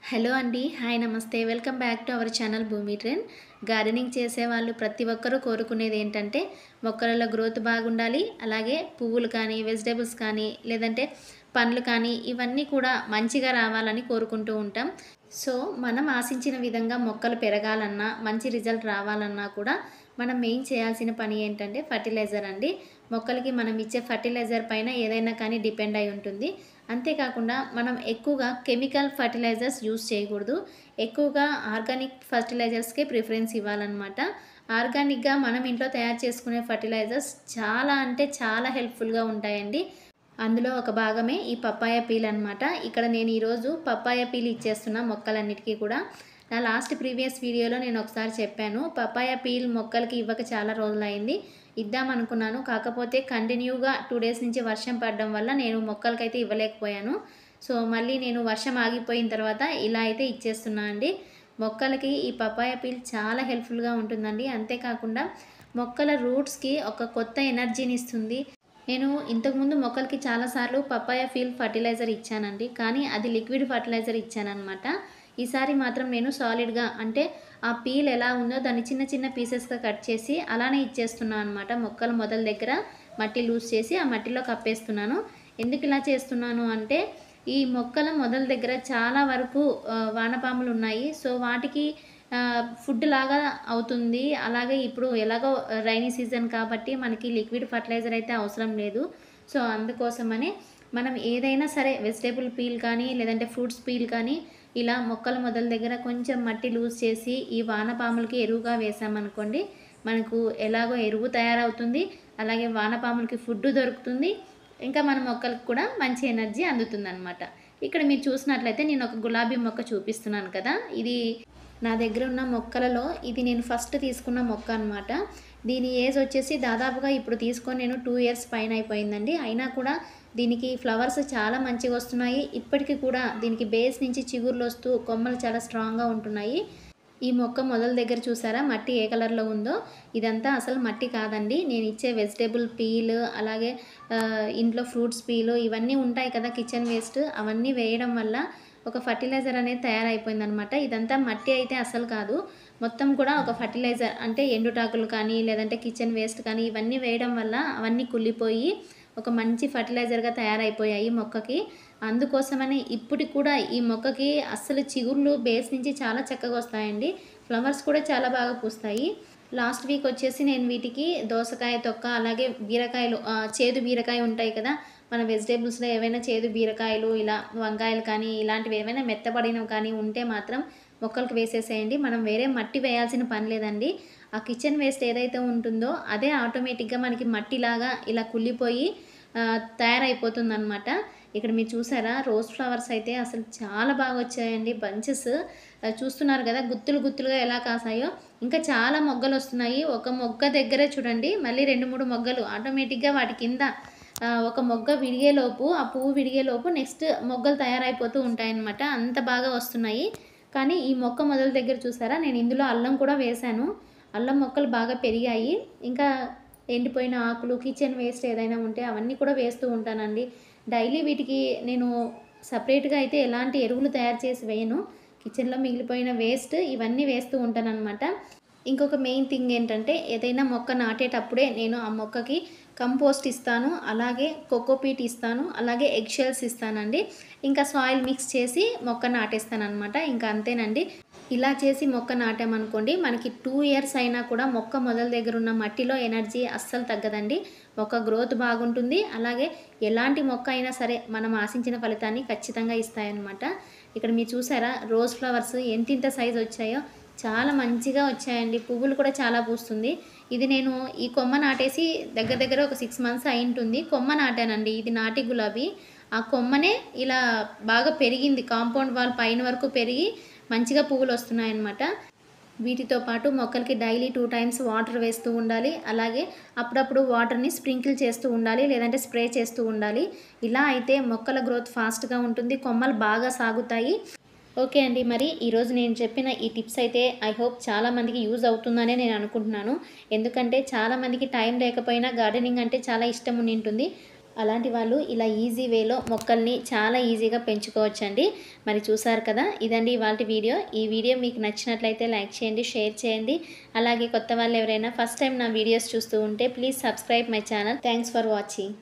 Hello అండి. Hi నమస్తే. Welcome back to our channel భూమి ట్రెండ్. గార్డెనింగ్ చేసేవాళ్ళు ప్రతి ఒక్కరూ కోరుకునేది ఏంటంటే మొక్కలలో గ్రోత్ బాగుండాలి. అలాగే పువ్వులు కానీ, వెజిటబుల్స్ కానీ, లేదంటే పండ్లు కానీ ఇవన్నీ కూడా మంచిగా రావాలని కోరుకుంటూ ఉంటాం. సో, మనం ఆశించిన విధంగా మొక్కలు పెరగాలన్నా, మంచి రిజల్ట్ రావాలన్నా కూడా మనం మెయిన్ చేయాల్సిన పని ఏంటంటే ఫర్టిలైజర్ అండి. మొక్కలకి మనం ఇచ్చే ఫర్టిలైజర్ పైన ఏదైనా కానీ డిపెండ్ అయి ఉంటుంది. అంతేకాకుండా మనం ఎక్కువగా కెమికల్ ఫర్టిలైజర్స్ యూజ్ చేయకూడదు. ఎక్కువగా ఆర్గానిక్ ఫర్టిలైజర్స్‌కే ప్రిఫరెన్స్ ఇవ్వాలన్నమాట. ఆర్గానిక్‌గా మనం ఇంట్లో తయారు చేసుకునే ఫర్టిలైజర్స్ చాలా అంటే చాలా హెల్ప్‌ఫుల్‌గా ఉంటాయండి. అందులో ఒక భాగమే ఈ పప్పాయ పీల్ అన్నమాట. ఇక్కడ నేను ఈరోజు పప్పాయ పీల్ ఇచ్చేస్తున్నా మొక్కలన్నిటికీ కూడా. నా ప్రీవియస్ వీడియోలో నేను ఒకసారి చెప్పాను. పప్పాయ పీల్ మొక్కలకి ఇవ్వక చాలా రోజులైంది. ఇద్దామనుకున్నాను. కాకపోతే కంటిన్యూగా 2 డేస్ నుంచి వర్షం పడడం వల్ల నేను మొక్కలకైతే ఇవ్వలేకపోయాను. సో, మళ్ళీ నేను వర్షం ఆగిపోయిన తర్వాత ఇలా అయితే ఇచ్చేస్తున్నా అండి. మొక్కలకి ఈ పప్పాయ పీల్ చాలా హెల్ప్‌ఫుల్‌గా ఉంటుందండి. అంతేకాకుండా మొక్కల రూట్స్‌కి ఒక కొత్త ఎనర్జీని ఇస్తుంది. నేను ఇంతకుముందు మొక్కలకి చాలా సార్లు పప్పాయ పీల్ ఫర్టిలైజర్ ఇచ్చానండి. కానీ అది లిక్విడ్ ఫర్టిలైజర్ ఇచ్చాననమాట. ఈసారి మాత్రం నేను సాలిడ్‌గా అంటే ఆ పీల్ ఎలా ఉందో దాన్ని చిన్న చిన్న పీసెస్‌గా కట్ చేసి అలానే ఇచ్చేస్తున్నా అనమాట. మొక్కల మొదల దగ్గర మట్టి లూజ్ చేసి ఆ మట్టిలో కప్పేస్తున్నాను. ఎందుకు ఇలా చేస్తున్నాను అంటే ఈ మొక్కల మొదల దగ్గర చాలా వరకు వానపాములు ఉన్నాయి. సో, వాటికి ఫుడ్ లాగా అవుతుంది. అలాగే ఇప్పుడు ఎలాగో రైనీ సీజన్ కాబట్టి మనకి లిక్విడ్ ఫర్టిలైజర్ అయితే అవసరం లేదు. సో, అందుకోసమనే మనం ఏదైనా సరే వెజిటబుల్ పీల్ కానీ, లేదంటే ఫ్రూట్స్ పీల్ కానీ ఇలా మొక్కల మొదల దగ్గర కొంచెం మట్టి లూజ్ చేసి ఈ వానపాములకి ఎరువుగా వేసామనుకోండి, మనకు ఎలాగో ఎరువు తయారవుతుంది. అలాగే వానపాములకి ఫుడ్డు దొరుకుతుంది. ఇంకా మన మొక్కలకు కూడా మంచి ఎనర్జీ అందుతుందనమాట. ఇక్కడ మీరు చూసినట్లయితే నేను ఒక గులాబీ మొక్క చూపిస్తున్నాను కదా! ఇది నా దగ్గర ఉన్న మొక్కలలో ఇది నేను ఫస్ట్ తీసుకున్న మొక్క అనమాట. దీని ఏజ్ వచ్చేసి దాదాపుగా ఇప్పుడు తీసుకొని నేను 2 ఇయర్స్ పైన అయిపోయిందండి. అయినా కూడా దీనికి ఫ్లవర్స్ చాలా మంచిగా వస్తున్నాయి. ఇప్పటికి కూడా దీనికి బేస్ నుంచి చిగుర్లు వస్తూ కొమ్మలు చాలా స్ట్రాంగ్‌గా ఉంటున్నాయి. ఈ మొక్క మొదల దగ్గర చూసారా మట్టి ఏ కలర్‌లో ఉందో? ఇదంతా అసలు మట్టి కాదండి. నేను ఇచ్చే వెజిటబుల్ పీల్ అలాగే ఇంట్లో ఫ్రూట్స్ పీల్ ఇవన్నీ ఉంటాయి కదా కిచెన్ వేస్ట్ అవన్నీ వేయడం వల్ల ఒక ఫర్టిలైజర్ అనేది తయారైపోయిందనమాట. ఇదంతా మట్టి అయితే అస్సలు కాదు. మొత్తం కూడా ఒక ఫర్టిలైజర్ అంటే ఎండుటాకులు కానీ, లేదంటే కిచెన్ వేస్ట్ కానీ ఇవన్నీ వేయడం వల్ల అవన్నీ కుళ్ళిపోయి ఒక మంచి ఫర్టిలైజర్‌గా తయారైపోయాయి మొక్కకి. అందుకోసమని ఇప్పటికి కూడా ఈ మొక్కకి అస్సలు చిగుర్లు బేస్ నుంచి చాలా చక్కగా వస్తాయండి. ఫ్లవర్స్ కూడా చాలా బాగా పూస్తాయి. లాస్ట్ వీక్ వచ్చేసి నేను వీటికి దోసకాయ తొక్క అలాగే బీరకాయలు చేదు బీరకాయ ఉంటాయి కదా! మన వెజిటబుల్స్‌లో ఏవైనా చేదు బీరకాయలు ఇలా వంకాయలు కానీ ఇలాంటివి ఏవైనా మెత్తబడినవి కానీ ఉంటే మాత్రం మొక్కలకు వేసేసేయండి. మనం వేరే మట్టి వేయాల్సిన పని లేదండి. ఆ కిచెన్ వేస్ట్ ఏదైతే ఉంటుందో అదే ఆటోమేటిక్‌గా మనకి మట్టిలాగా ఇలా కుళ్ళిపోయి తయారైపోతుందనమాట. ఇక్కడ మీరు చూసారా రోజ్ ఫ్లవర్స్ అయితే అసలు చాలా బాగా వచ్చాయండి. బంచెస్ చూస్తున్నారు కదా! గుత్తులు గుత్తులుగా ఎలా కాసాయో. ఇంకా చాలా మొగ్గలొస్తున్నాయి. ఒక మొగ్గ దగ్గరే చూడండి మళ్ళీ 2, 3 మొగ్గలు ఆటోమేటిక్‌గా వాటి కింద ఒక మొగ్గ విడిగేలోపు ఆ పువ్వు విడిగేలోపు నెక్స్ట్ మొగ్గలు తయారైపోతూ ఉంటాయన్నమాట. అంత బాగా వస్తున్నాయి. కానీ ఈ మొక్క మొదల దగ్గర చూసారా నేను ఇందులో అల్లం కూడా వేశాను. అల్లం మొక్కలు బాగా పెరిగాయి. ఇంకా ఎండిపోయిన ఆకులు, కిచెన్ వేస్ట్ ఏదైనా ఉంటే అవన్నీ కూడా వేస్తూ ఉంటానండి. డైలీ వీటికి నేను సెపరేట్‌గా అయితే ఎలాంటి ఎరువులు తయారు చేసి వేయను. కిచెన్‌లో మిగిలిపోయిన వేస్ట్ ఇవన్నీ వేస్తూ ఉంటాననమాట. ఇంకొక మెయిన్ థింగ్ ఏంటంటే ఏదైనా మొక్క నాటేటప్పుడే నేను ఆ మొక్కకి కంపోస్ట్ ఇస్తాను. అలాగే కోకోపీట్ ఇస్తాను. అలాగే ఎగ్ షెల్స్ ఇస్తానండి. ఇంకా సాయిల్ మిక్స్ చేసి మొక్క నాటేస్తాననమాట. ఇంకా అంతేనండి. ఇలా చేసి మొక్క నాటామనుకోండి మనకి 2 ఇయర్స్ అయినా కూడా మొక్క మొదల దగ్గర ఉన్న మట్టిలో ఎనర్జీ అస్సలు తగ్గదండి. మొక్క గ్రోత్ బాగుంటుంది. అలాగే ఎలాంటి మొక్క అయినా సరే మనం ఆశించిన ఫలితాన్ని ఖచ్చితంగా ఇస్తాయన్నమాట. ఇక్కడ మీరు చూసారా రోజ్ ఫ్లవర్స్ ఎంతింత సైజ్ వచ్చాయో చాలా మంచిగా వచ్చాయండి. పువ్వులు కూడా చాలా పూస్తుంది. ఇది నేను ఈ కొమ్మ నాటేసి దగ్గర దగ్గర ఒక 6 మంత్స్ అయింటుంది. కొమ్మ నాటానండి. ఇది నాటి గులాబీ. ఆ కొమ్మనే ఇలా బాగా పెరిగింది. కాంపౌండ్ వాల్ పైన వరకు పెరిగి మంచిగా పువ్వులొస్తున్నాయన్నమాట. వీటితో పాటు మొక్కలకి డైలీ 2 టైమ్స్ వాటర్ వేస్తూ ఉండాలి. అలాగే అప్పుడప్పుడు వాటర్‌ని స్ప్రింకిల్ చేస్తూ ఉండాలి. లేదంటే స్ప్రే చేస్తూ ఉండాలి. ఇలా అయితే మొక్కల గ్రోత్ ఫాస్ట్‌గా ఉంటుంది. కొమ్మలు బాగా సాగుతాయి. ఓకే అండి. మరి ఈరోజు నేను చెప్పిన ఈ టిప్స్ అయితే ఐ హోప్ చాలామందికి యూజ్ అవుతుందనే నేను అనుకుంటున్నాను. ఎందుకంటే చాలామందికి టైం లేకపోయినా గార్డెనింగ్ అంటే చాలా ఇష్టం ఉండింటుంది. అలాంటి వాళ్ళు ఇలా ఈజీ వేలో మొక్కల్ని చాలా ఈజీగా పెంచుకోవచ్చండి. మరి చూసారు కదా, ఇదండి ఇవాల్టి వీడియో. ఈ వీడియో మీకు నచ్చినట్లయితే లైక్ చేయండి, షేర్ చేయండి. అలాగే కొత్త వాళ్ళు ఎవరైనా ఫస్ట్ టైం నా వీడియోస్ చూస్తూ ఉంటే please subscribe my channel. Thanks for watching.